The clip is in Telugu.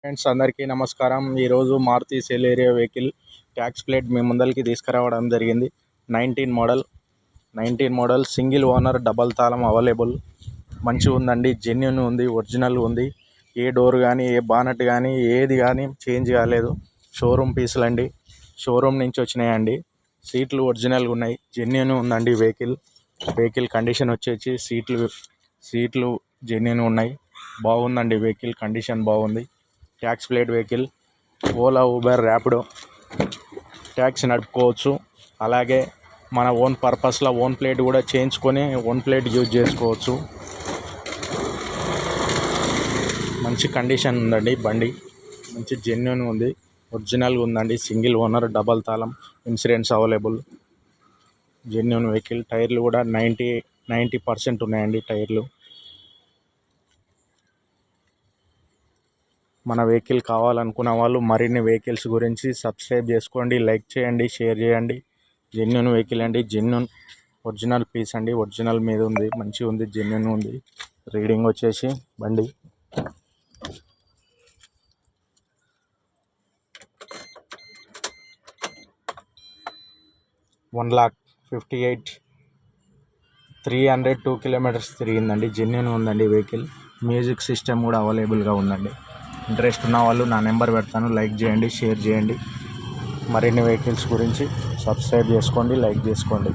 ఫ్రెండ్స్ అందరికీ నమస్కారం. ఈరోజు Maruti Celerio vehicle tax plate మీ ముందరికి తీసుకురావడం జరిగింది. 19 మోడల్ సింగిల్ ఓనర్ డబల్ తాళం అవైలబుల్. మంచిగా ఉందండి, జెన్యూన్ ఉంది, ఒరిజినల్ ఉంది. ఏ డోర్ కానీ ఏ బానట్ కానీ ఏది కానీ చేంజ్ కాలేదు. షోరూమ్ పీసులు అండి, షోరూమ్ నుంచి వచ్చినాయండి. సీట్లు ఒరిజినల్గా ఉన్నాయి, జెన్యూన్ ఉందండి. వెహికల్ కండిషన్ వచ్చేసి సీట్లు జెన్యూన్ ఉన్నాయి. బాగుందండి, వెహికల్ కండిషన్ బాగుంది. Tax plate vehicle. Ola, Uber, Rapido taxi నడుపుకోవచ్చు. అలాగే మన ఓన్ పర్పస్లో ఓన్ ప్లేట్ కూడా చేయించుకొని ఓన్ ప్లేట్ యూజ్ చేసుకోవచ్చు. మంచి కండిషన్ ఉందండి బండి, మంచి జెన్యూన్ ఉంది, ఒరిజినల్గా ఉందండి. సింగిల్ ఓనర్ డబల్ తాళం, ఇన్సూరెన్స్ అవైలబుల్, జెన్యూన్ వెహికల్. టైర్లు కూడా 90% ఉన్నాయండి టైర్లు. మన వెహికల్ కావాలనుకున్న వాళ్ళు మరిన్ని వెహికల్స్ గురించి సబ్స్క్రైబ్ చేసుకోండి, లైక్ చేయండి, షేర్ చేయండి. జెన్యూన్ వెహికల్ అండి, జెన్యూన్ ఒరిజినల్ పీస్ అండి, ఒరిజినల్ మీద ఉంది, మంచిగా ఉంది, జెన్యూన్ ఉంది. రీడింగ్ వచ్చేసి బండి 1,58,000 302 కిలోమీటర్స్ తిరిగిందండి. జెన్యూన్ ఉందండి వెహికల్. మ్యూజిక్ సిస్టమ్ కూడా అవైలబుల్గా ఉందండి. ఇంట్రెస్ట్ ఉన్న వాళ్ళు నా నెంబర్ పెడతాను, లైక్ చేయండి, షేర్ చేయండి. మరిన్ని వెహికల్స్ గురించి సబ్స్క్రైబ్ చేసుకోండి, లైక్ చేసుకోండి.